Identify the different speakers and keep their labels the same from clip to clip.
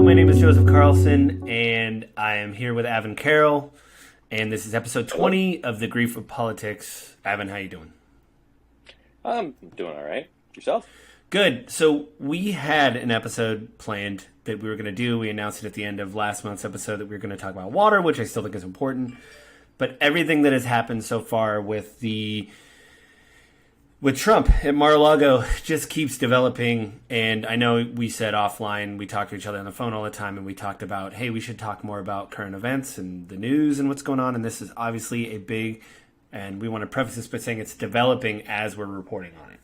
Speaker 1: my name is Joseph Carlson, and I am here with Avin Carroll, and this is episode 20 of The Grief of Politics. Avin, how you doing?
Speaker 2: I'm doing all right. Yourself?
Speaker 1: Good. So we had an episode planned that we were going to do. We announced it at the end of last month's episode that we were going to talk about water, which I still think is important. But everything that has happened so far with Trump at Mar-a-Lago just keeps developing. And I know we said offline, we talk to each other on the phone all the time, and we talked about, hey, we should talk more about current events and the news and what's going on. And this is obviously a big, and we want to preface this by saying it's developing as we're reporting on it.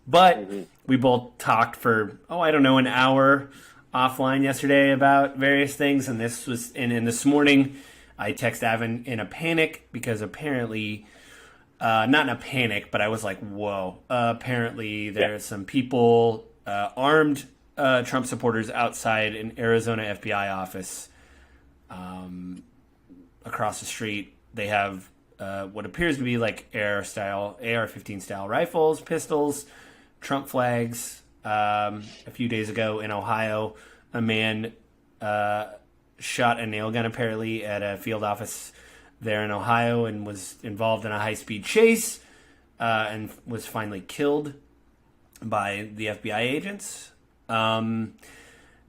Speaker 1: But we both talked for, an hour offline yesterday about various things. And this morning I text Avin in a panic because apparently, not in a panic, but I was like, whoa, apparently there are some people, armed Trump supporters outside an Arizona FBI office across the street. They have what appears to be like AR-15 style rifles, pistols, Trump flags. A few days ago in Ohio, a man shot a nail gun apparently at a field office there in Ohio and was involved in a high-speed chase and was finally killed by the FBI agents.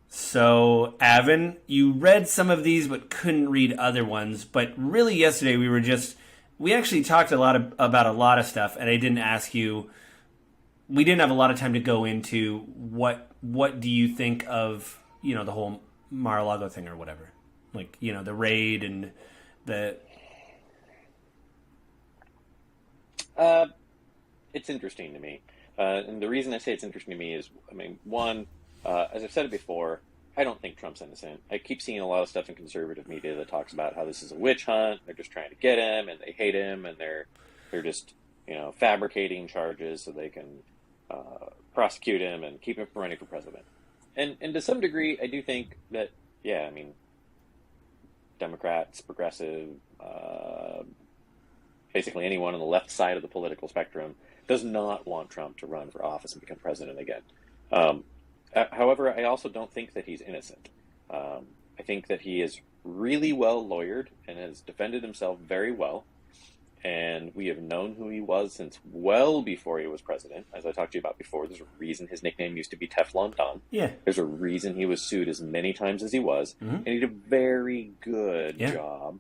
Speaker 1: So, Avin, you read some of these but couldn't read other ones. But really yesterday we actually talked about a lot of stuff, and I didn't ask you. We didn't have a lot of time to go into what do you think of, the whole Mar-a-Lago thing or whatever. Like, the raid and the...
Speaker 2: It's interesting to me. And the reason I say it's interesting to me is, one, as I've said it before, I don't think Trump's innocent. I keep seeing a lot of stuff in conservative media that talks about how this is a witch hunt. They're just trying to get him, and they hate him, and they're just, fabricating charges so they can prosecute him and keep him from running for president. And to some degree, I do think that, Democrats, progressive, basically anyone on the left side of the political spectrum does not want Trump to run for office and become president again. However, I also don't think that he's innocent. I think that he is really well lawyered and has defended himself very well. And we have known who he was since well before he was president. As I talked to you about before, there's a reason his nickname used to be Teflon Don.
Speaker 1: Yeah.
Speaker 2: There's a reason he was sued as many times as he was. Mm-hmm. And he did a very good job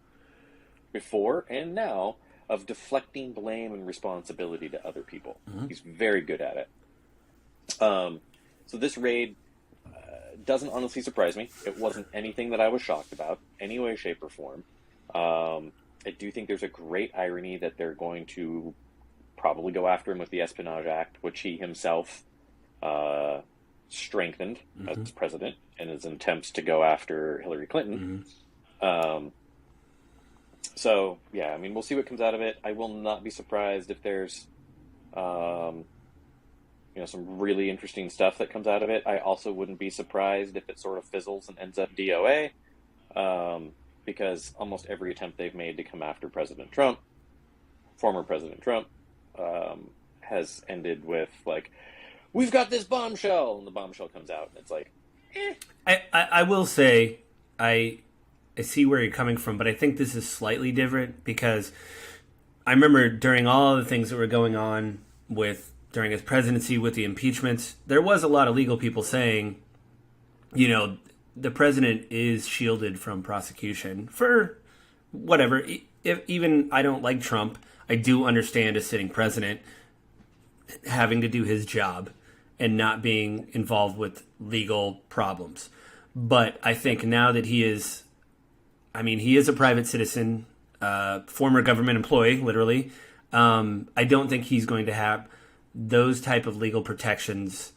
Speaker 2: before and now of deflecting blame and responsibility to other people. Mm-hmm. He's very good at it. So this raid doesn't honestly surprise me. It wasn't anything that I was shocked about, any way, shape, or form. I do think there's a great irony that they're going to probably go after him with the Espionage Act, which he himself strengthened as president in his attempts to go after Hillary Clinton. So, we'll see what comes out of it. I will not be surprised if there's, some really interesting stuff that comes out of it. I also wouldn't be surprised if it sort of fizzles and ends up DOA. Because almost every attempt they've made to come after former President Trump, has ended with, like, we've got this bombshell, and the bombshell comes out, and it's like,
Speaker 1: I will say, I see where you're coming from, but I think this is slightly different, because I remember during all of the things that were going on during his presidency with the impeachments, there was a lot of legal people saying, the president is shielded from prosecution for whatever. If even I don't like Trump, I do understand a sitting president having to do his job and not being involved with legal problems. But I think now that he is a private citizen, former government employee, literally. I don't think he's going to have those type of legal protections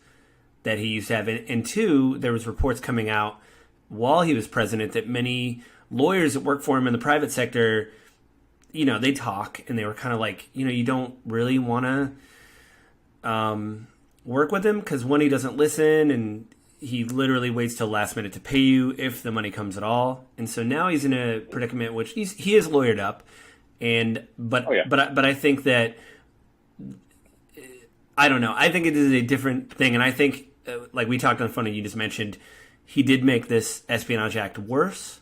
Speaker 1: that he used to have. And two, there was reports coming out while he was president that many lawyers that work for him in the private sector, they talk and they were kind of like, you don't really want to work with him because one, he doesn't listen, and he literally waits till last minute to pay you if the money comes at all. And so now he's in a predicament which he is lawyered up, but I think that I don't know. I think it is a different thing, and I think like we talked on the phone and you just mentioned, he did make this Espionage Act worse.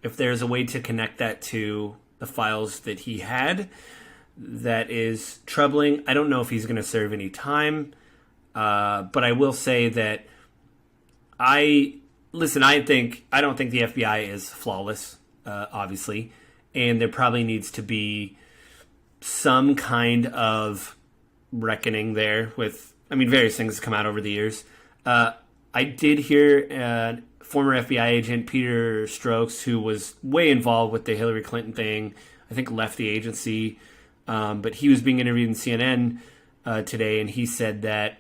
Speaker 1: If there's a way to connect that to the files that he had, that is troubling. I don't know if he's going to serve any time, but I will say that I don't think the FBI is flawless, obviously, and there probably needs to be some kind of reckoning there with, various things come out over the years. I did hear former FBI agent Peter Strokes, who was way involved with the Hillary Clinton thing, I think left the agency, but he was being interviewed in CNN today, and he said that,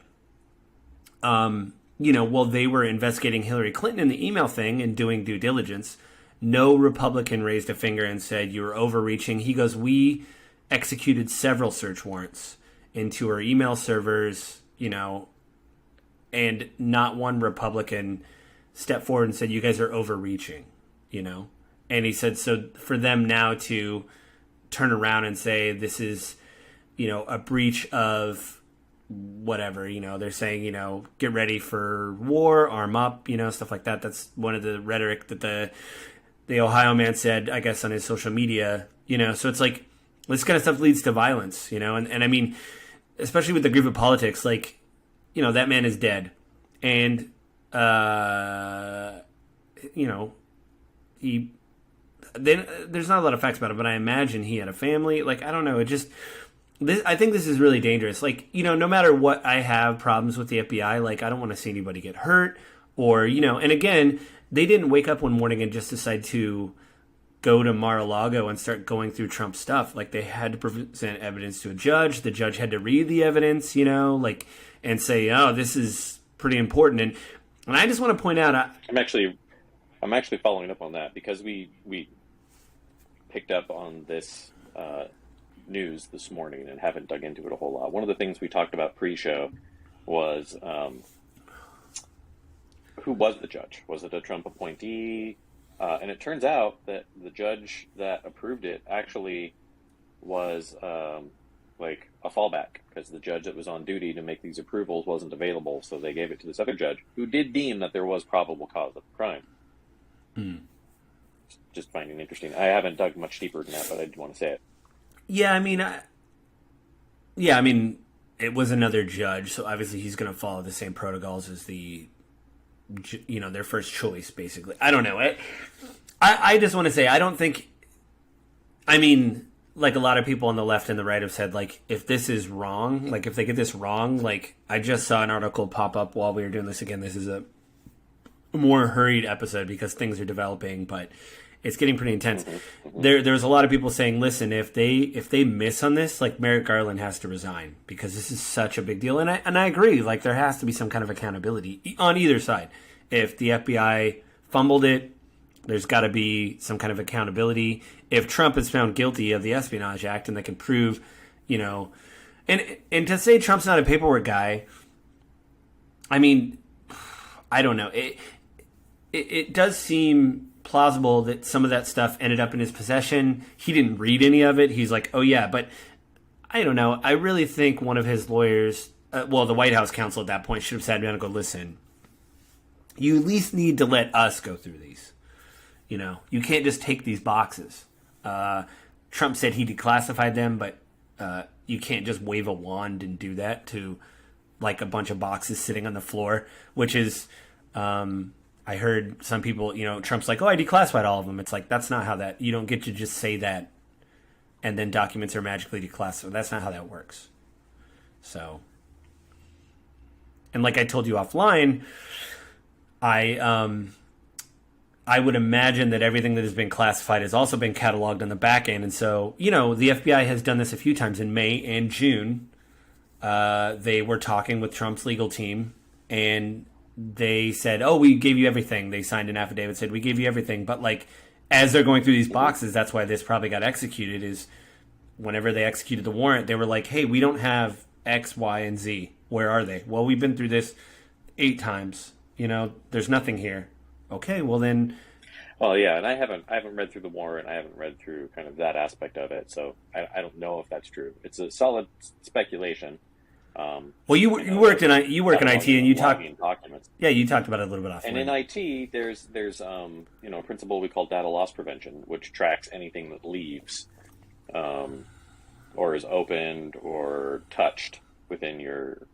Speaker 1: while they were investigating Hillary Clinton in the email thing and doing due diligence, no Republican raised a finger and said you were overreaching. He goes, we executed several search warrants into her email servers, and not one Republican stepped forward and said, you guys are overreaching, And he said, so for them now to turn around and say this is, a breach of whatever, they're saying, get ready for war, arm up, stuff like that. That's one of the rhetoric that the Ohio man said, I guess, on his social media, so it's like, this kind of stuff leads to violence, and especially with the group of politics, like, that man is dead. And, there's not a lot of facts about it, but I imagine he had a family. Like, I don't know. I think this is really dangerous. Like, no matter what, I have problems with the FBI. Like, I don't want to see anybody get hurt or, and again, they didn't wake up one morning and just decide to go to Mar-a-Lago and start going through Trump's stuff. Like, they had to present evidence to a judge. The judge had to read the evidence, and say, oh, this is pretty important. And I just want to point out,
Speaker 2: I'm actually following up on that because we picked up on this news this morning and haven't dug into it a whole lot. One of the things we talked about pre-show was who was the judge? Was it a Trump appointee? And it turns out that the judge that approved it actually was like a fallback because the judge that was on duty to make these approvals wasn't available, so they gave it to this other judge who did deem that there was probable cause of the crime. Just finding it interesting. I haven't dug much deeper than that, but I did want to say it.
Speaker 1: Yeah, it was another judge, so obviously he's going to follow the same protocols as their first choice, basically. I don't know. I just want to say, I don't think, like a lot of people on the left and the right have said, like, if this is wrong, like if they get this wrong, like I just saw an article pop up while we were doing this again. This is a more hurried episode because things are developing, but it's getting pretty intense. There's a lot of people saying, listen, if they miss on this, like Merrick Garland has to resign because this is such a big deal. And I agree, like there has to be some kind of accountability on either side. If the FBI fumbled it, there's got to be some kind of accountability. If Trump is found guilty of the Espionage Act and they can prove, and to say Trump's not a paperwork guy, I don't know. It does seem plausible that some of that stuff ended up in his possession. He didn't read any of it. He's like, oh yeah, but I don't know. I really think one of his lawyers, the White House counsel at that point should have sat down and go, listen, you at least need to let us go through these. You can't just take these boxes. Trump said he declassified them, but you can't just wave a wand and do that to like a bunch of boxes sitting on the floor, which is, I heard some people, Trump's like, oh, I declassified all of them. It's like, that's not how that, you don't get to just say that and then documents are magically declassified. That's not how that works. So, and like I told you offline, I would imagine that everything that has been classified has also been cataloged on the back end. And so, the FBI has done this a few times in May and June. They were talking with Trump's legal team and they said, oh, we gave you everything. They signed an affidavit, said, we gave you everything. But like, as they're going through these boxes, that's why this probably got executed, is whenever they executed the warrant, they were like, hey, we don't have X, Y, and Z. Where are they? Well, we've been through this 8 times. There's nothing here. Okay, well then.
Speaker 2: Well, yeah, and I haven't read through the warrant. I haven't read through kind of that aspect of it, so I don't know if that's true. It's a solid speculation.
Speaker 1: Well, you work in IT, and you talk.
Speaker 2: documents.
Speaker 1: Yeah, you talked about it a little bit off.
Speaker 2: And in IT, there's a principle we call data loss prevention, which tracks anything that leaves, or is opened or touched within your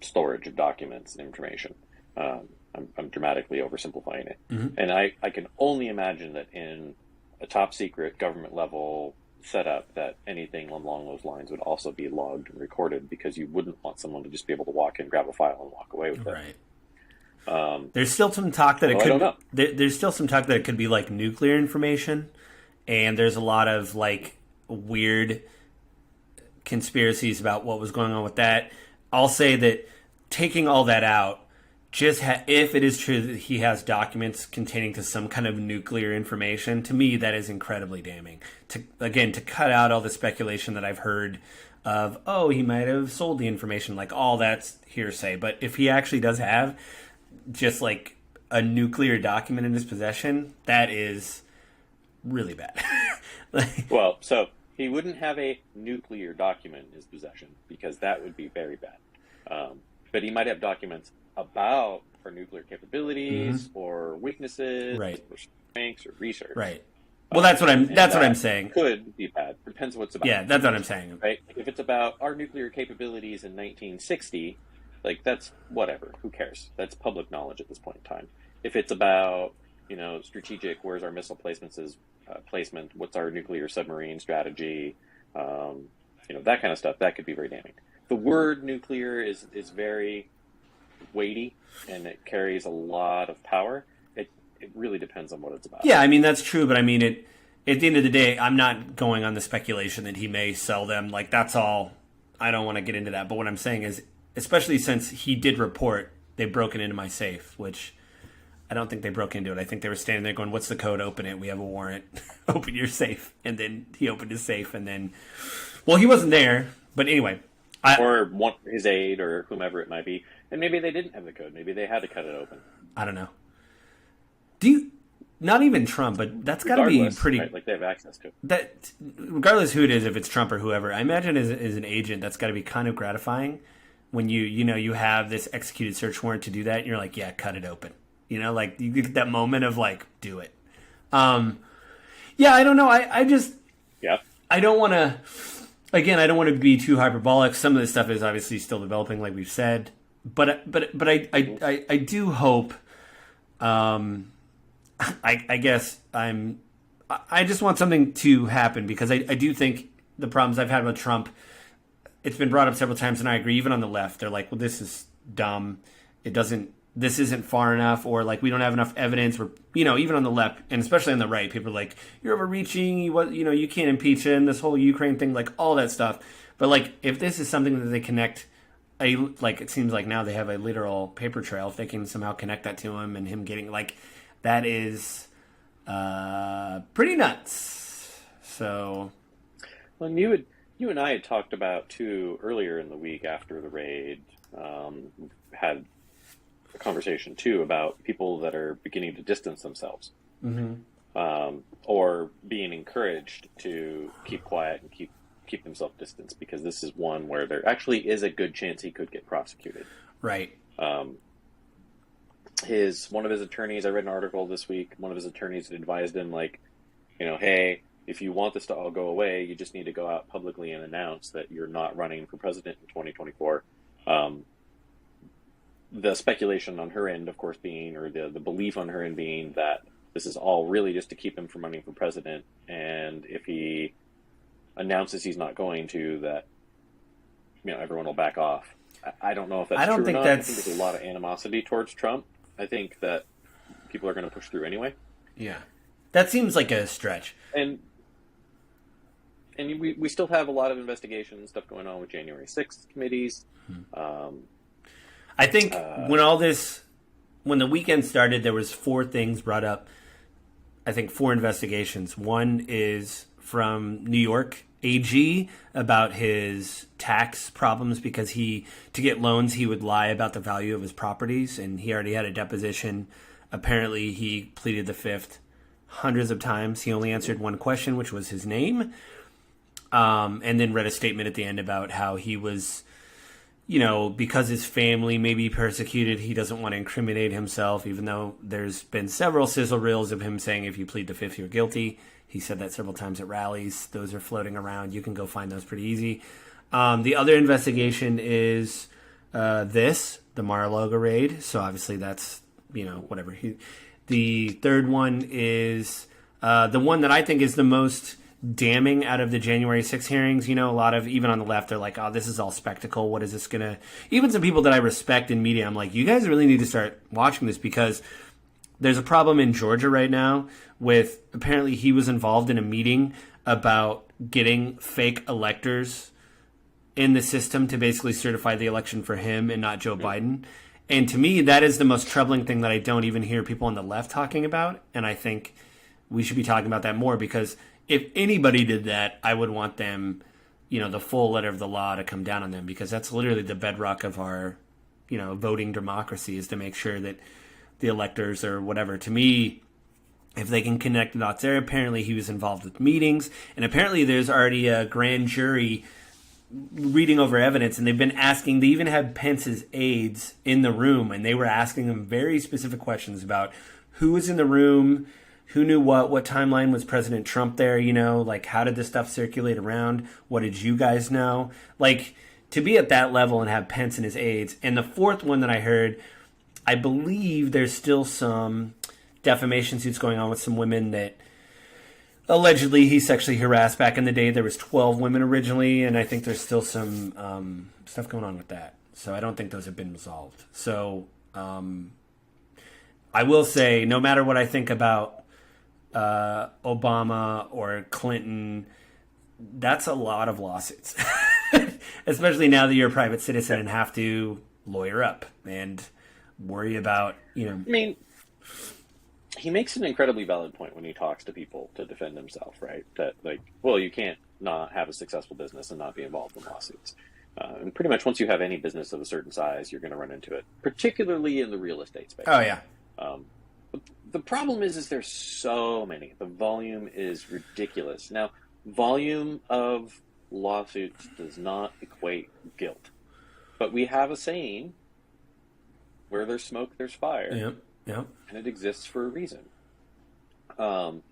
Speaker 2: storage of documents and information. I'm dramatically oversimplifying it. And I can only imagine that in a top secret government level setup that anything along those lines would also be logged and recorded, because you wouldn't want someone to just be able to walk in, grab a file, and walk away with it.
Speaker 1: Right. There's still some talk that it could. I don't know. There's still some talk that it could be like nuclear information, and there's a lot of like weird conspiracies about what was going on with that. I'll say that taking all that out, if it is true that he has documents containing to some kind of nuclear information, to me that is incredibly damning. To cut out all the speculation that I've heard of, he might have sold the information, like all that's hearsay. But if he actually does have just like a nuclear document in his possession, that is really bad.
Speaker 2: Well, so he wouldn't have a nuclear document in his possession, because that would be very bad. But he might have documents about our nuclear capabilities or weaknesses,
Speaker 1: right,
Speaker 2: or strengths or research.
Speaker 1: Right. Well, that's what I'm saying.
Speaker 2: Could be bad. Depends on what it's about.
Speaker 1: Yeah, that's what I'm saying.
Speaker 2: Right. If it's about our nuclear capabilities in 1960, like that's whatever. Who cares? That's public knowledge at this point in time. If it's about strategic, where's our missile placement? What's our nuclear submarine strategy? That kind of stuff. That could be very damning. The word nuclear is very weighty, and it carries a lot of power. It really depends on what it's about.
Speaker 1: Yeah, I mean, that's true, but I mean, at the end of the day, I'm not going on the speculation that he may sell them. Like, that's all. I don't want to get into that. But what I'm saying is, especially since he did report they've broken into my safe, which I don't think they broke into it. I think they were standing there going, what's the code? Open it. We have a warrant. Open your safe. And then he opened his safe, and then, well, he wasn't there. But anyway.
Speaker 2: Or his aide or whomever it might be. And maybe they didn't have the code. Maybe they had to cut it open.
Speaker 1: I don't know. Not even Trump, but that's got to be pretty...
Speaker 2: Right? Like, they have access to it.
Speaker 1: That, regardless who it is, if it's Trump or whoever, I imagine as an agent, that's got to be kind of gratifying when you have this executed search warrant to do that, and you're like, yeah, cut it open. Like, you get that moment of, like, do it. Yeah, I don't know. I just...
Speaker 2: Yeah.
Speaker 1: I don't want to... Again, I don't want to be too hyperbolic. Some of this stuff is obviously still developing, like we've said. But I do hope... I guess I just want something to happen, because I do think the problems I've had with Trump, it's been brought up several times, and I agree, even on the left, they're like, well, this is dumb. This isn't far enough, or like, we don't have enough evidence, or, even on the left, and especially on the right, people are like, you're overreaching, you can't impeach him, this whole Ukraine thing, like all that stuff. But like, if this is something that they connect, it seems like now they have a literal paper trail, if they can somehow connect that to him and him getting, like, that is pretty nuts. So,
Speaker 2: well, you and I had talked about too earlier in the week after the raid. Had a conversation too about people that are beginning to distance themselves, or being encouraged to keep quiet and keep themselves distanced, because this is one where there actually is a good chance he could get prosecuted.
Speaker 1: Right.
Speaker 2: One of his attorneys, I read an article this week, one of his attorneys had advised him, like, hey, if you want this to all go away, you just need to go out publicly and announce that you're not running for president in 2024. The speculation on her end, of course, being, or the belief on her end being, that this is all really just to keep him from running for president, and if he announces he's not going to, that everyone will back off. I don't know if that's true or not. I think there's a lot of animosity towards Trump. I think that people are going to push through anyway.
Speaker 1: Yeah. That seems like a stretch.
Speaker 2: And we still have a lot of investigation and stuff going on with January 6th committees.
Speaker 1: I think when the weekend started, there was 4 things brought up. I think 4 investigations. One is from New York AG about his tax problems, because to get loans, he would lie about the value of his properties, and he already had a deposition. Apparently, he pleaded the fifth hundreds of times. He only answered one question, which was his name, and then read a statement at the end about how he was, because his family may be persecuted, he doesn't want to incriminate himself, even though there's been several sizzle reels of him saying if you plead the fifth, you're guilty. He said that several times at rallies. Those are floating around. You can go find those pretty easy. The other investigation is the Mar-a-Lago raid. So obviously that's, whatever. The third one is the one that I think is the most damning out of the January 6th hearings. A lot of, even on the left, they're like, oh, this is all spectacle. What is this going to... Even some people that I respect in media, I'm like, you guys really need to start watching this, because there's a problem in Georgia right now with, apparently he was involved in a meeting about getting fake electors in the system to basically certify the election for him and not Joe Biden. And to me, that is the most troubling thing that I don't even hear people on the left talking about. And I think we should be talking about that more, because if anybody did that, I would want them, the full letter of the law to come down on them, because that's literally the bedrock of our, voting democracy, is to make sure that the electors or whatever. To me, if they can connect the dots there, apparently he was involved with meetings, and apparently there's already a grand jury reading over evidence, and they've been asking, they even had Pence's aides in the room, and they were asking them very specific questions about who was in the room, who knew what timeline was President Trump there, how did this stuff circulate around, what did you guys know? To be at that level and have Pence and his aides. And the fourth one that I heard, I believe there's still some defamation suits going on with some women that allegedly he sexually harassed back in the day. There was 12 women originally, and I think there's still some stuff going on with that. So I don't think those have been resolved. So I will say, no matter what I think about Obama or Clinton, that's a lot of lawsuits. Especially now that you're a private citizen and have to lawyer up and worry about,
Speaker 2: I mean, he makes an incredibly valid point when he talks to people to defend himself, right? That, you can't not have a successful business and not be involved in lawsuits. And pretty much once you have any business of a certain size, you're going to run into it, particularly in the real estate space.
Speaker 1: Oh, yeah.
Speaker 2: The problem is there's so many. The volume is ridiculous. Now, volume of lawsuits does not equate guilt. But we have a saying, where there's smoke, there's fire.
Speaker 1: Yep.
Speaker 2: And it exists for a reason. Even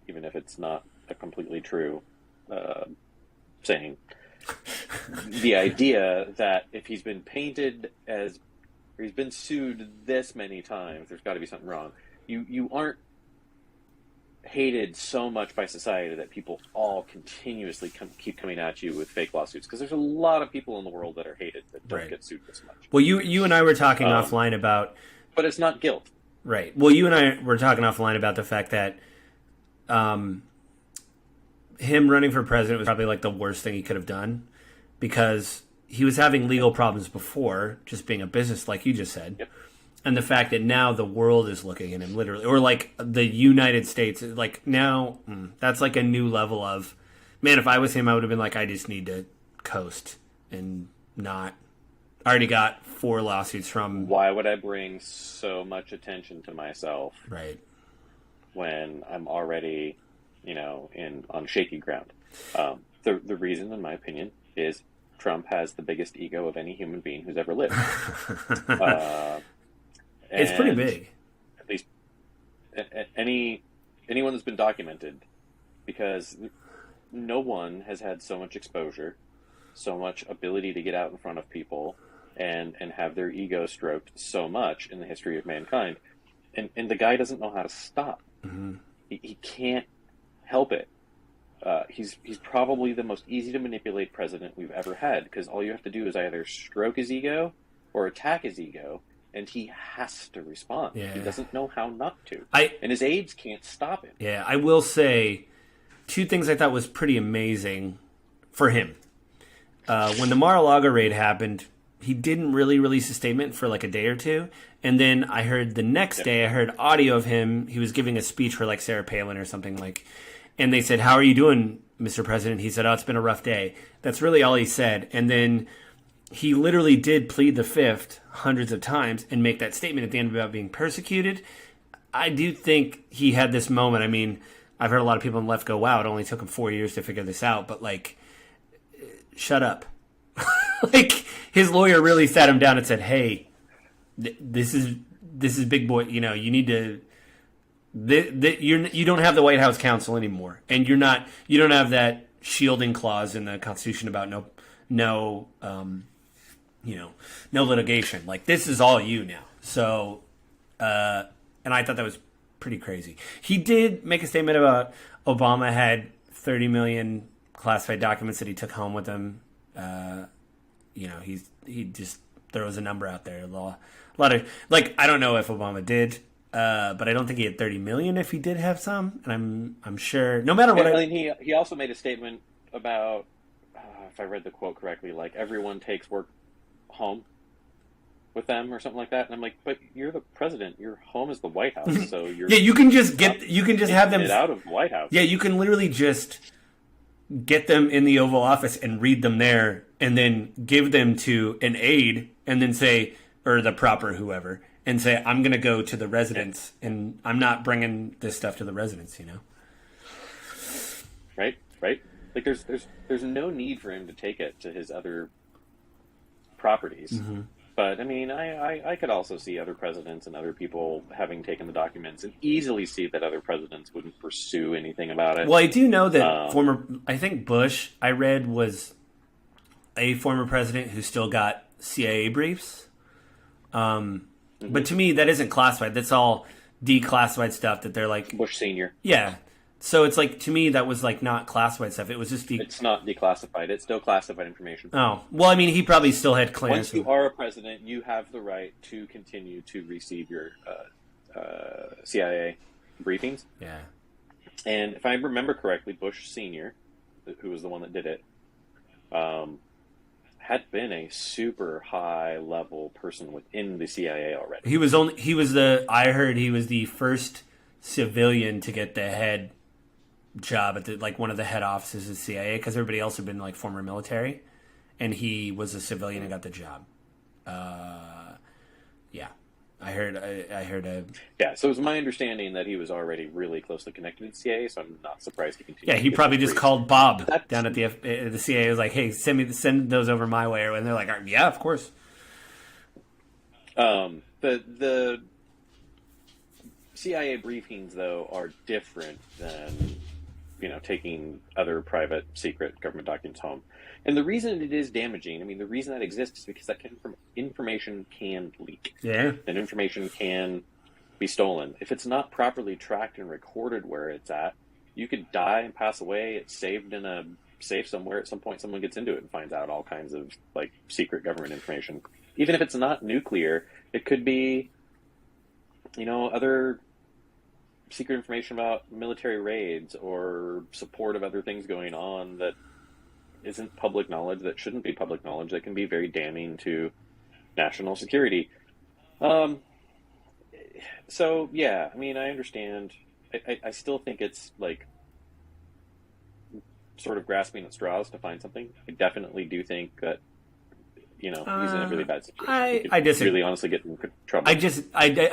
Speaker 2: if it's not a completely true saying. The idea that if he's been painted as, or he's been sued this many times, there's got to be something wrong. You aren't hated so much by society that people all continuously keep coming at you with fake lawsuits, because there's a lot of people in the world that are hated that don't get sued this much.
Speaker 1: Well, you and I were talking offline about...
Speaker 2: But it's not guilt.
Speaker 1: Right. Well, you and I were talking offline about the fact that him running for president was probably the worst thing he could have done, because he was having legal problems before, just being a business, like you just said.
Speaker 2: Yep.
Speaker 1: And the fact that now the world is looking at him, literally, or the United States, now that's a new level of, man, if I was him, I would have been I just need to coast and not. I already got 4 lawsuits from.
Speaker 2: Why would I bring so much attention to myself?
Speaker 1: Right.
Speaker 2: When I'm already, on shaky ground. The reason, in my opinion, is Trump has the biggest ego of any human being who's ever lived.
Speaker 1: It's pretty big.
Speaker 2: At least anyone that's been documented, because no one has had so much exposure, so much ability to get out in front of people and have their ego stroked so much in the history of mankind. And the guy doesn't know how to stop.
Speaker 1: Mm-hmm.
Speaker 2: He can't help it. He's probably the most easy to manipulate president we've ever had, because all you have to do is either stroke his ego or attack his ego, and he has to respond.
Speaker 1: Yeah.
Speaker 2: He doesn't know how not to. And his aides can't stop him.
Speaker 1: Yeah, I will say 2 things I thought was pretty amazing for him. When the Mar-a-Lago raid happened, he didn't really release a statement for a day or 2. And then I heard the next day, I heard audio of him. He was giving a speech for Sarah Palin or something and they said, "How are you doing, Mr. President?" He said, "Oh, it's been a rough day." That's really all he said. And then he literally did plead the fifth hundreds of times and make that statement at the end about being persecuted. I do think he had this moment. I mean, I've heard a lot of people on the left go, wow, it only took him 4 years to figure this out. But shut up. Like his lawyer really sat him down and said, "Hey, this is big boy. You know, you need to. You don't have the White House counsel anymore, and you don't have that shielding clause in the Constitution about no litigation. Like this is all you now." So, and I thought that was pretty crazy. He did make a statement about Obama had 30 million classified documents that he took home with him. He just throws a number out there. A lot of like I don't know if Obama did, but I don't think he had 30 million. If he did have some, and I'm sure no matter what.
Speaker 2: He also made a statement about if I read the quote correctly, like everyone takes work home with them or something like that. And I'm like, but you're the president. Your home is the White House, so you're
Speaker 1: you can just have them
Speaker 2: out of the White House.
Speaker 1: Yeah, you can literally just get them in the Oval Office and read them there, and then give them to an aide, and then say, or the proper whoever, and say, I'm going to go to the residence, and I'm not bringing this stuff to the residence.
Speaker 2: Right. Like there's no need for him to take it to his other properties. Mm-hmm. But I mean, I could also see other presidents and other people having taken the documents, and easily see that other presidents wouldn't pursue anything about it.
Speaker 1: Well, I do know that I think Bush, I read, was a former president who still got CIA briefs. But to me, that isn't classified. That's all declassified stuff that they're like...
Speaker 2: Bush Sr.
Speaker 1: Yeah. So it's like, to me, that was like not classified stuff. It was just...
Speaker 2: It's not declassified. It's still classified information.
Speaker 1: Oh. Well, I mean, he probably still had clearance.
Speaker 2: Once you are a president, you have the right to continue to receive your CIA briefings.
Speaker 1: Yeah.
Speaker 2: And if I remember correctly, Bush Sr., who was the one that did it, had been a super high level person within the CIA already.
Speaker 1: I heard he was the first civilian to get the head job at one of the head offices of CIA, because everybody else had been like former military, and he was a civilian and got the job. Yeah, I heard.
Speaker 2: Yeah, so it was my understanding that he was already really closely connected to the CIA, so I'm not surprised he continued.
Speaker 1: Yeah, he probably just called Bob down at the CIA. Was like, "Hey, send those over my way," and they're like, "Yeah, of course."
Speaker 2: The CIA briefings, though, are different than taking other private, secret government documents home. And the reason it is damaging, the reason that exists is because that information can leak.
Speaker 1: Yeah.
Speaker 2: And information can be stolen. If it's not properly tracked and recorded where it's at, you could die and pass away. It's saved in a safe somewhere. At some point, someone gets into it and finds out all kinds of secret government information. Even if it's not nuclear, it could be, other secret information about military raids or support of other things going on that isn't public knowledge, that shouldn't be public knowledge, that can be very damning to national security. So, yeah, I understand. I still think it's sort of grasping at straws to find something. I definitely do think that he's in a really bad situation.
Speaker 1: I disagree.
Speaker 2: Really, honestly, get in trouble.
Speaker 1: I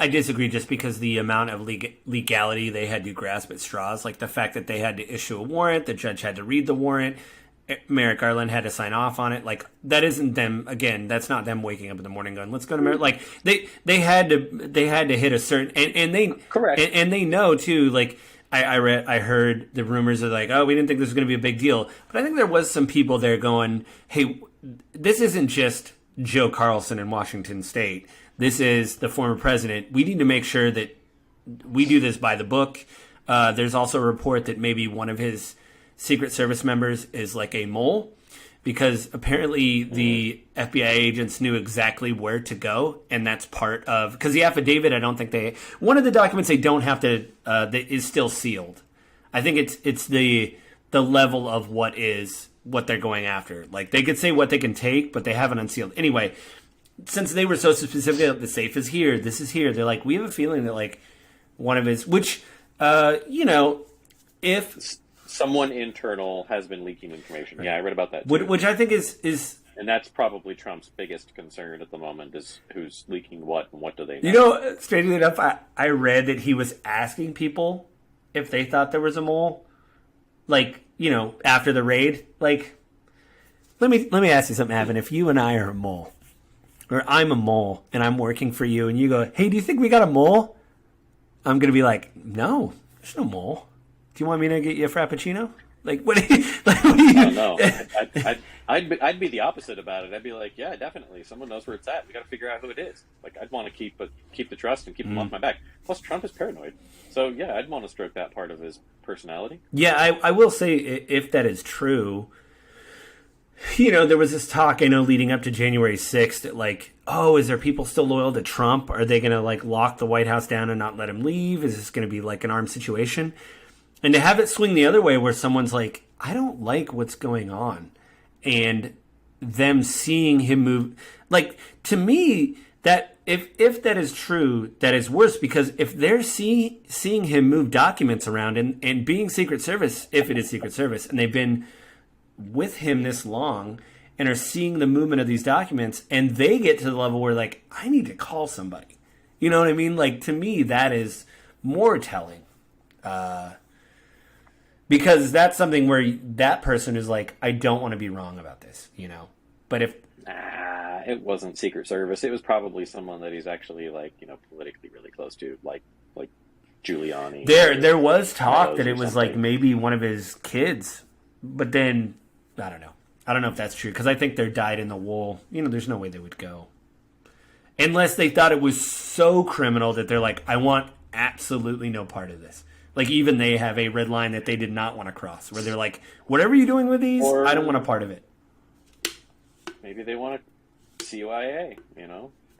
Speaker 1: disagree, just because the amount of legality they had to grasp at straws, like the fact that they had to issue a warrant, the judge had to read the warrant, Merrick Garland had to sign off on it. Like, that isn't them. Again, that's not them waking up in the morning going, "Let's go to Merrick." Like, they had to hit a certain and they
Speaker 2: correct
Speaker 1: and they know too. Like, I heard the rumors of "Oh, we didn't think this was going to be a big deal," but I think there was some people there going, "Hey, this isn't just Joe Carlson in Washington State. This is the former president. We need to make sure that we do this by the book." There's also a report that maybe one of his Secret Service members is like a mole, because apparently the FBI agents knew exactly where to go, and that's part of... Because the affidavit, I don't think one of the documents they don't have to... that is still sealed. I think it's the level of what they're going after. Like, they could say what they can take, but they haven't unsealed. Anyway, since they were so specific, the safe is here, this is here, they're like, we have a feeling that, one of his... Which, if...
Speaker 2: Someone internal has been leaking information. Yeah, I read about that
Speaker 1: too. Which I think is...
Speaker 2: And that's probably Trump's biggest concern at the moment, is who's leaking what and what do they know.
Speaker 1: Strangely enough, I read that he was asking people if they thought there was a mole. After the raid. Let me ask you something, Evan. If you and I are a mole, or I'm a mole and I'm working for you, and you go, "Hey, do you think we got a mole?" I'm gonna be like, "No, there's no mole. Do you want me to get you a frappuccino?" Like, what? What do you?
Speaker 2: I don't know. I'd be the opposite about it. I'd be like, yeah, definitely. Someone knows where it's at. We got to figure out who it is. Like, I'd want to keep the trust and keep them off my back. Plus, Trump is paranoid, so yeah, I'd want to stroke that part of his personality.
Speaker 1: Yeah, I will say, if that is true, there was this talk, I know, leading up to January 6th, that like, oh, is there people still loyal to Trump? Are they going to like lock the White House down and not let him leave? Is this going to be like an armed situation? And to have it swing the other way where someone's like, I don't like what's going on. And them seeing him move, like, to me, that if that is true, that is worse, because if they're seeing him move documents around and being Secret Service, if it is Secret Service, and they've been with him this long and are seeing the movement of these documents, and they get to the level where, like, I need to call somebody. You know what I mean? Like, to me, that is more telling. Because that's something where that person is like, I don't want to be wrong about this, But if...
Speaker 2: Nah, it wasn't Secret Service. It was probably someone that he's actually, like, politically really close to, like Giuliani.
Speaker 1: There was talk that it was, like, maybe one of his kids. But then, I don't know. I don't know if that's true, because I think they're dyed in the wool. There's no way they would go. Unless they thought it was so criminal that they're like, I want absolutely no part of this. Like, even they have a red line that they did not want to cross, where they're like, whatever you're doing with these, I don't want a part of it.
Speaker 2: Maybe they want a CYA,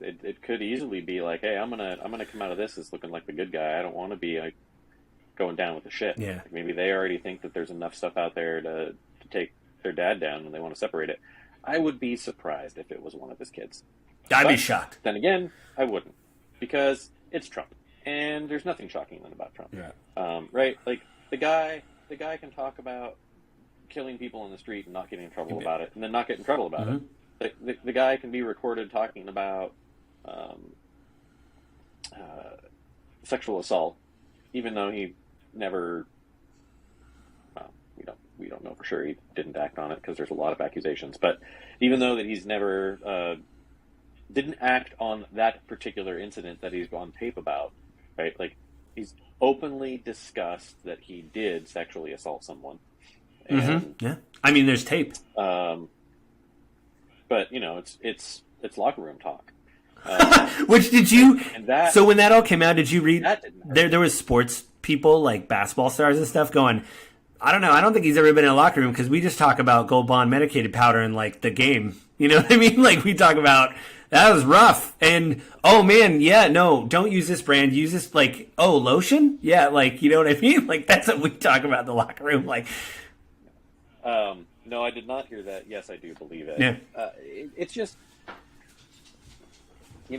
Speaker 2: It could easily be like, hey, I'm gonna come out of this as looking like the good guy. I don't want to be like going down with the shit.
Speaker 1: Yeah.
Speaker 2: Like, maybe they already think that there's enough stuff out there to take their dad down and they want to separate it. I would be surprised if it was one of his kids.
Speaker 1: I'd be shocked.
Speaker 2: Then again, I wouldn't, because it's Trump. And there's nothing shocking about Trump.
Speaker 1: Yeah.
Speaker 2: Right? Like, the guy can talk about killing people in the street and not getting in trouble about it, and then not get in trouble about it. The guy can be recorded talking about sexual assault, even though he never... Well, we don't know for sure. He didn't act on it, because there's a lot of accusations. But even though that he's never... didn't act on that particular incident that he's on tape about, right? Like, he's openly discussed that he did sexually assault someone. And,
Speaker 1: yeah. I mean, there's tape.
Speaker 2: But, it's locker room talk.
Speaker 1: Which did you...
Speaker 2: So
Speaker 1: when that all came out, did you read... There was sports people, like basketball stars and stuff, going, I don't know, I don't think he's ever been in a locker room, because we just talk about Gold Bond medicated powder in, like, the game. You know what I mean? Like, we talk about... That was rough. And, oh, man, yeah, no, don't use this brand. Use this, like, oh, lotion? Yeah, like, you know what I mean? Like, that's what we talk about in the locker room. Like,
Speaker 2: no, I did not hear that. Yes, I do believe it.
Speaker 1: Yeah.
Speaker 2: It's just, I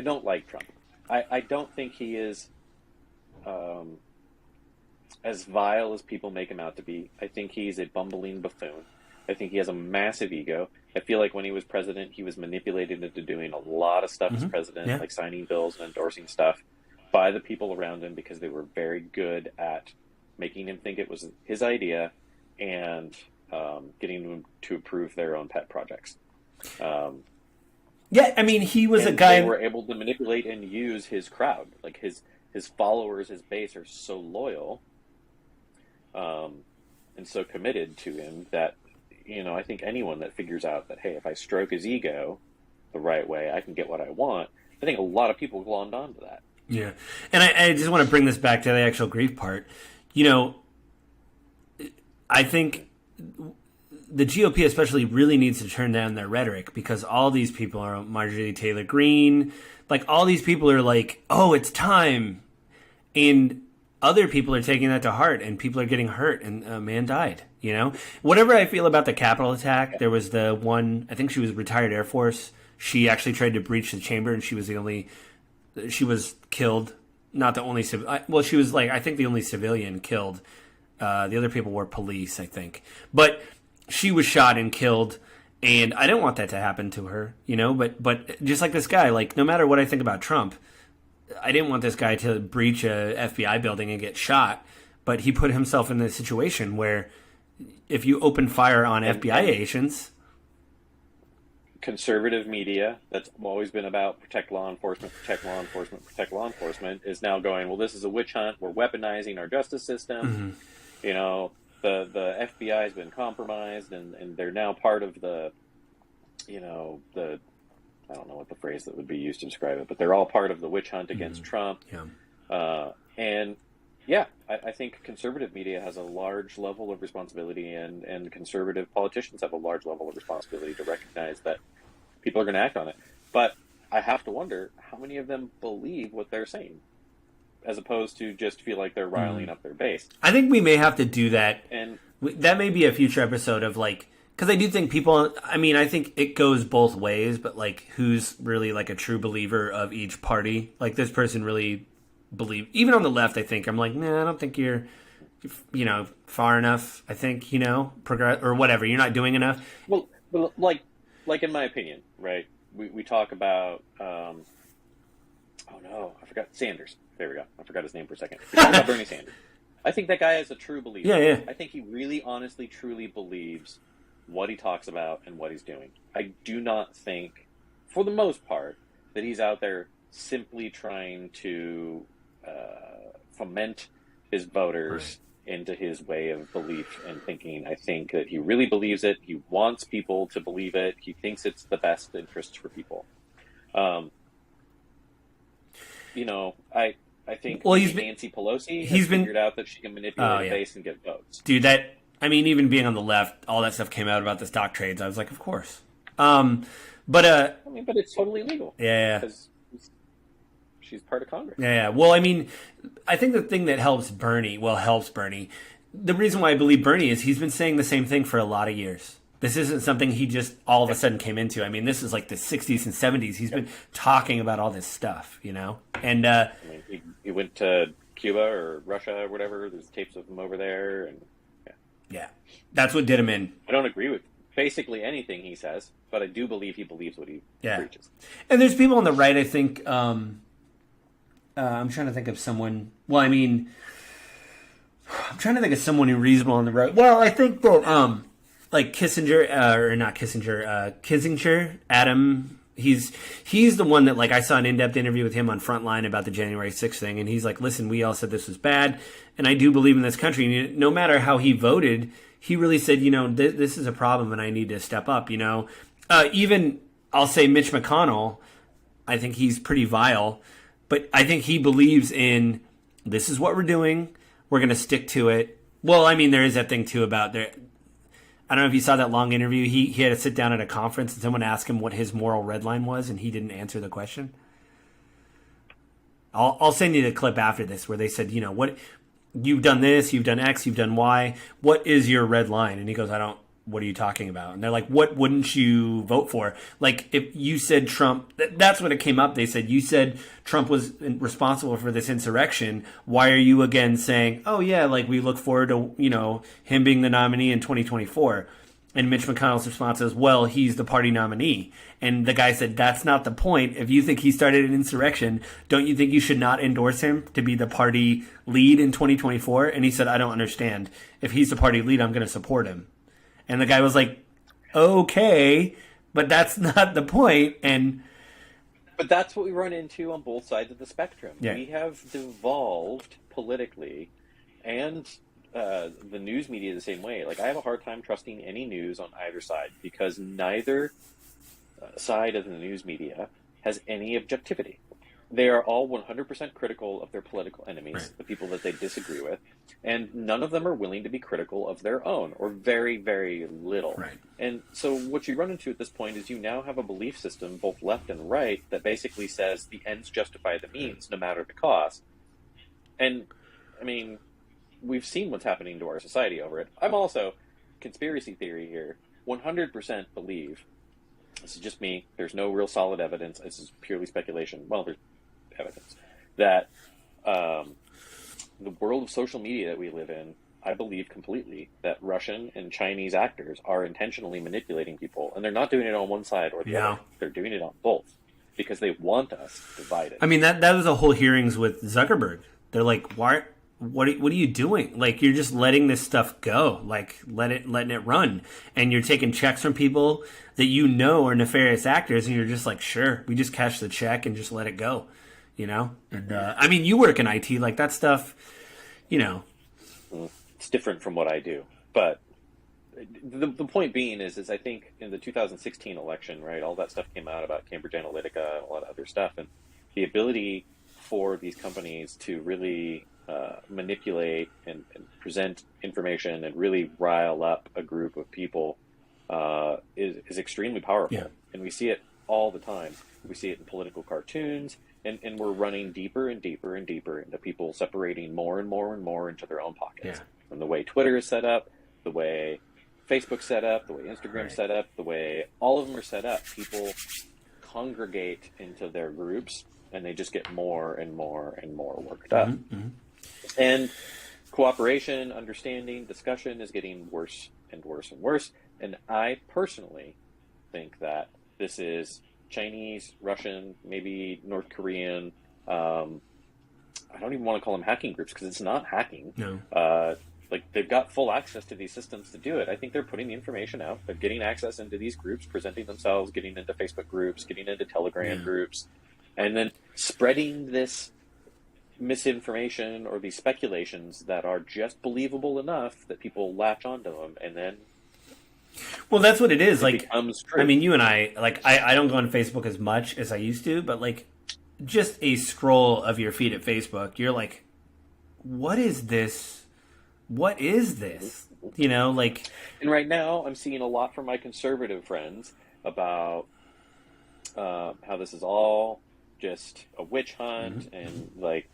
Speaker 2: don't like Trump. I don't think he is as vile as people make him out to be. I think he's a bumbling buffoon. I think he has a massive ego. I feel like when he was president, he was manipulated into doing a lot of stuff as president, like signing bills and endorsing stuff by the people around him, because they were very good at making him think it was his idea and getting them to approve their own pet projects.
Speaker 1: Yeah, I mean, he was a guy...
Speaker 2: They were able to manipulate and use his crowd. Like, his followers, his base are so loyal and so committed to him that, I think anyone that figures out that, hey, if I stroke his ego the right way, I can get what I want. I think a lot of people glommed onto that.
Speaker 1: Yeah. And I just want to bring this back to the actual grief part. I think the GOP especially really needs to turn down their rhetoric, because all these people are Marjorie Taylor Greene. Like, all these people are like, oh, it's time. And other people are taking that to heart, and people are getting hurt, and a man died, Whatever I feel about the Capitol attack, there was the one, I think she was retired Air Force. She actually tried to breach the chamber, and she was killed. Not the only, she was like, I think the only civilian killed. The other people were police, I think. But she was shot and killed, and I didn't want that to happen to her, But just like this guy, like, no matter what I think about Trump, I didn't want this guy to breach a FBI building and get shot. But he put himself in this situation where if you open fire on FBI agents.
Speaker 2: Conservative media that's always been about protect law enforcement, protect law enforcement, protect law enforcement is now going, well, this is a witch hunt. We're weaponizing our justice system. You know, the FBI has been compromised, and they're now part of the, you know, the, I don't know what the phrase that would be used to describe it, but they're all part of the witch hunt against Trump. And yeah, I think conservative media has a large level of responsibility, and conservative politicians have a large level of responsibility to recognize that people are going to act on it. But I have to wonder how many of them believe what they're saying, as opposed to just feel like they're riling up their base.
Speaker 1: I think we may have to do that.
Speaker 2: And
Speaker 1: that may be a future episode of like, because I do think people, I mean, I think it goes both ways, but like who's really like a true believer of each party? Like this person really believe, even on the left, I think I'm like, nah, I don't think you're, you know, far enough. I think, you know, progress or whatever. You're not doing enough.
Speaker 2: Well, like in my opinion, right? We talk about, oh no, I forgot Sanders. There we go. I forgot his name for a second. We talk about Bernie Sanders. I think that guy is a true believer.
Speaker 1: Yeah.
Speaker 2: I think he really, honestly, truly believes what he talks about and what he's doing. I do not think, for the most part, that he's out there simply trying to foment his voters into his way of belief and thinking. I think that he really believes it. He wants people to believe it. He thinks it's the best interest for people. You know, I think Nancy Pelosi has figured out that she can manipulate a base and get votes.
Speaker 1: Dude, that, I mean, even being on the left, all that stuff came out about the stock trades. I was like, of course. But
Speaker 2: it's totally legal.
Speaker 1: Yeah.
Speaker 2: Because she's part of Congress.
Speaker 1: Yeah. Well, I mean, I think the thing that helps Bernie, the reason why I believe Bernie is he's been saying the same thing for a lot of years. This isn't something he just all of a sudden came into. I mean, this is like the 60s and 70s. He's been talking about all this stuff, you know? And
Speaker 2: I mean, he went to Cuba or Russia or whatever. There's tapes of him over there. And
Speaker 1: yeah, that's what did him in.
Speaker 2: I don't agree with basically anything he says, but I do believe he believes what he preaches.
Speaker 1: And there's people on the right, I think, I'm trying to think of someone. Well, I mean, I'm trying to think of someone who's reasonable on the right. Well, I think that, like Kissinger, Kissinger, Adam, he's the one that, like, I saw an in-depth interview with him on Frontline about the January 6th thing, and he's like, listen, we all said this was bad, and I do believe in this country. And no matter how he voted, he really said, you know, this is a problem, and I need to step up, you know. Even, I'll say Mitch McConnell, I think he's pretty vile, but I think he believes in, this is what we're doing, we're going to stick to it. Well, I mean, there is that thing, too, about there. I don't know if you saw that long interview. He had to sit down at a conference and someone asked him what his moral red line was, and he didn't answer the question. I'll send you the clip after this where they said, you know, what, you've done this, you've done X, you've done Y. What is your red line? And he goes, what are you talking about? And they're like, what wouldn't you vote for? Like, if you said Trump, that's when it came up. They said, you said Trump was responsible for this insurrection. Why are you again saying, oh yeah, like we look forward to, you know, him being the nominee in 2024? And Mitch McConnell's response is, well, he's the party nominee. And the guy said, that's not the point. If you think he started an insurrection, don't you think you should not endorse him to be the party lead in 2024? And he said, I don't understand. If he's the party lead, I'm going to support him. And the guy was like, okay, but that's not the point.
Speaker 2: But that's what we run into on both sides of the spectrum.
Speaker 1: Yeah.
Speaker 2: We have devolved politically, and the news media the same way. Like, I have a hard time trusting any news on either side because neither side of the news media has any objectivity. They are all 100% critical of their political enemies, right, the people that they disagree with, and none of them are willing to be critical of their own, or very, very little.
Speaker 1: Right.
Speaker 2: And so what you run into at this point is you now have a belief system, both left and right, that basically says the ends justify the means, no matter the cost. And, I mean, we've seen what's happening to our society over it. I'm also, conspiracy theory here, 100% believe, this is just me, there's no real solid evidence, this is purely speculation. Well, there's evidence that the world of social media that we live in, I believe completely that Russian and Chinese actors are intentionally manipulating people, and they're not doing it on one side or the other. They're doing it on both because they want us divided.
Speaker 1: I mean, that was the whole hearings with Zuckerberg. They're like, why? what are you doing? Like, you're just letting this stuff go, like letting it run, and you're taking checks from people that you know are nefarious actors, and you're just like, sure, we just cash the check and just let it go, you know. And I mean, you work in IT, like that stuff, you know.
Speaker 2: It's different from what I do, but the point being is I think in the 2016 election, right, all that stuff came out about Cambridge Analytica and a lot of other stuff, and the ability for these companies to really manipulate and present information and really rile up a group of people is extremely powerful.
Speaker 1: Yeah.
Speaker 2: And we see it all the time. We see it in political cartoons, and we're running deeper and deeper and deeper into people separating more and more and more into their own pockets.
Speaker 1: Yeah.
Speaker 2: From the way Twitter is set up, the way Facebook's set up, the way Instagram's
Speaker 1: Right.
Speaker 2: set up, the way all of them are set up, people congregate into their groups, and they just get more and more and more worked up.
Speaker 1: Mm-hmm.
Speaker 2: And cooperation, understanding, discussion is getting worse and worse and worse. And I personally think that this is Chinese, Russian, maybe North Korean. I don't even want to call them hacking groups because it's not hacking.
Speaker 1: No.
Speaker 2: Like, they've got full access to these systems to do it. I think they're putting the information out. They're getting access into these groups, presenting themselves, getting into Facebook groups, getting into Telegram groups, and then spreading this misinformation or these speculations that are just believable enough that people latch onto them, and then
Speaker 1: Well, that's what it is.
Speaker 2: it
Speaker 1: Like,
Speaker 2: becomes true.
Speaker 1: I mean, you and I, like, I don't go on Facebook as much as I used to, but like, just a scroll of your feed at Facebook, you're like, what is this? What is this? You know, like,
Speaker 2: And right now, I'm seeing a lot from my conservative friends about how this is all just a witch hunt, and like,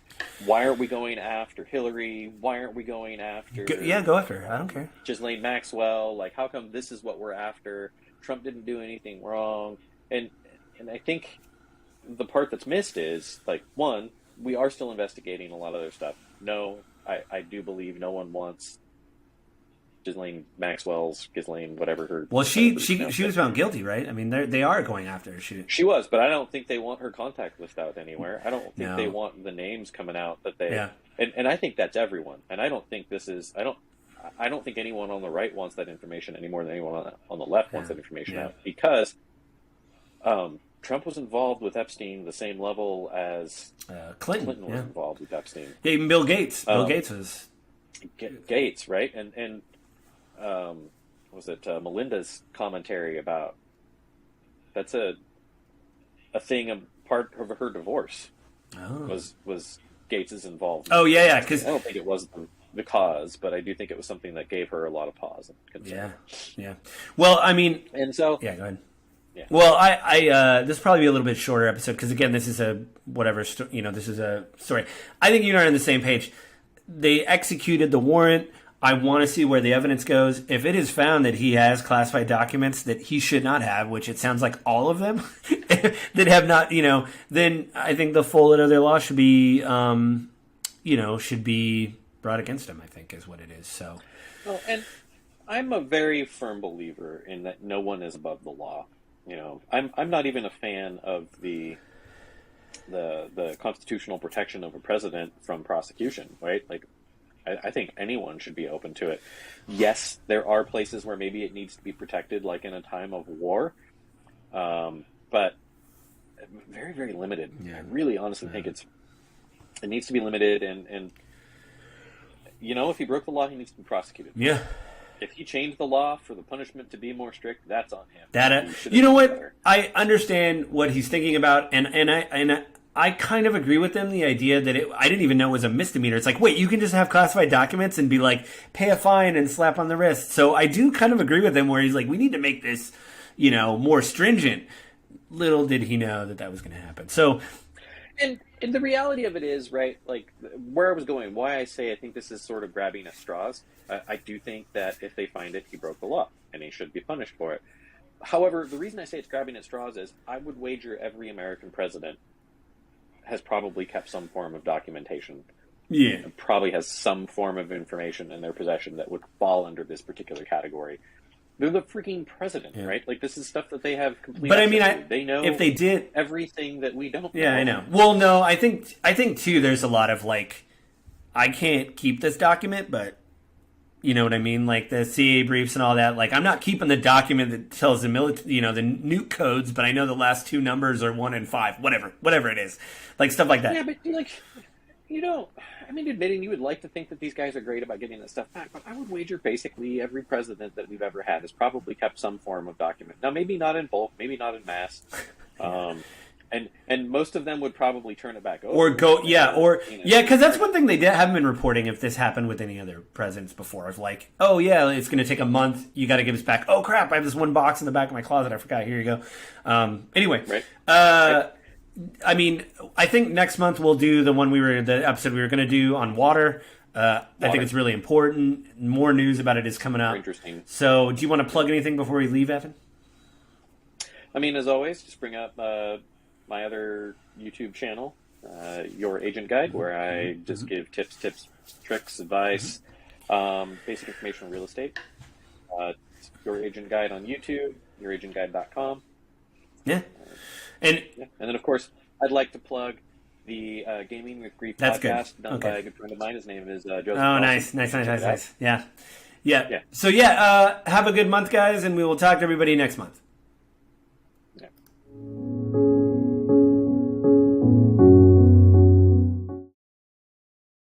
Speaker 2: why aren't we going after Hillary? Why aren't we going after
Speaker 1: go after her. I don't care.
Speaker 2: Ghislaine Maxwell? Like, how come this is what we're after? Trump didn't do anything wrong. And I think the part that's missed is, like, one, we are still investigating a lot of other stuff. No, I do believe no one wants Ghislaine, whatever her.
Speaker 1: Well, she was found guilty, right? I mean, they are going after her.
Speaker 2: She was, but I don't think they want her contact list out anywhere. I don't think
Speaker 1: No.
Speaker 2: they want the names coming out that they.
Speaker 1: Yeah.
Speaker 2: And I think that's everyone. And I don't think this is. I don't think anyone on the right wants that information any more than anyone on the left wants that information out, because Trump was involved with Epstein the same level as
Speaker 1: Clinton
Speaker 2: was involved with Epstein.
Speaker 1: Yeah, even Bill Gates. Bill Gates was
Speaker 2: Gates, right? And was it Melinda's commentary about that's a thing, a part of her divorce was Gates's involvement.
Speaker 1: Oh yeah, because
Speaker 2: I don't think it was the cause, but I do think it was something that gave her a lot of pause and concern.
Speaker 1: Yeah. Well, I mean,
Speaker 2: And so
Speaker 1: yeah, go ahead.
Speaker 2: Yeah.
Speaker 1: Well, I this will probably be a little bit shorter episode because again, this is a whatever this is a story. I think you and I are on the same page. They executed the warrant. I want to see where the evidence goes. If it is found that he has classified documents that he should not have, which it sounds like all of them that have not, then I think the full letter of their law should be, should be brought against him. I think is what it is. So,
Speaker 2: well, and I'm a very firm believer in that no one is above the law. I'm not even a fan of the constitutional protection of a president from prosecution, right? Like, I think anyone should be open to it. Yes, there are places where maybe it needs to be protected, like in a time of war, but very, very limited.
Speaker 1: Yeah.
Speaker 2: I really honestly think it needs to be limited, and if he broke the law, he needs to be prosecuted.
Speaker 1: yeah.
Speaker 2: If he changed the law for the punishment to be more strict, that's on him.
Speaker 1: You know what?
Speaker 2: Better.
Speaker 1: I understand what he's thinking about, and I kind of agree with him. The idea that I didn't even know it was a misdemeanor. It's like, wait, you can just have classified documents and be like, pay a fine and slap on the wrist. So I do kind of agree with him where he's like, we need to make this, more stringent. Little did he know that was going to happen. So,
Speaker 2: and the reality of it is, right, like where I was going, why I say I think this is sort of grabbing at straws. I do think that if they find it, he broke the law and he should be punished for it. However, the reason I say it's grabbing at straws is I would wager every American president has probably kept some form of documentation.
Speaker 1: yeah.
Speaker 2: And probably has some form of information in their possession that would fall under this particular category. They're the freaking president, right? Like, this is stuff that they have complete.
Speaker 1: But I mean,
Speaker 2: they know
Speaker 1: if they did
Speaker 2: everything that we don't.
Speaker 1: Yeah,
Speaker 2: know.
Speaker 1: I know. Well, no, I think too. There's a lot of like I can't keep this document, but you know what I mean? Like the CA briefs and all that. Like I'm not keeping the document that tells the the nuke codes, but I know the last two numbers are 1 and 5, whatever it is. Like stuff like that.
Speaker 2: Yeah, but like, you don't. I mean, admitting you would like to think that these guys are great about getting that stuff back, but I would wager basically every president that we've ever had has probably kept some form of document. Now, maybe not in bulk, maybe not in mass, and most of them would probably turn it back over.
Speaker 1: Or go, because that's one thing they haven't been reporting if this happened with any other presidents before. Of like, oh yeah, it's going to take a month. You got to give this back. Oh crap, I have this one box in the back of my closet. I forgot. Here you go. Anyway,
Speaker 2: right.
Speaker 1: I mean, I think next month we'll do the episode we were going to do on water. I think it's really important. More news about it is coming up.
Speaker 2: Interesting.
Speaker 1: So, do you want to plug anything before we leave, Evan?
Speaker 2: I mean, as always, just bring up my other YouTube channel, Your Agent Guide, where I just give tips, tricks, advice, basic information on real estate. Your Agent Guide on YouTube, youragentguide.com.
Speaker 1: Yeah. And
Speaker 2: then, of course, I'd like to plug the Gaming with Grief podcast done by a good friend of mine. His name is Joseph.
Speaker 1: Oh, nice. Yeah. So, have a good month, guys, and we will talk to everybody next month.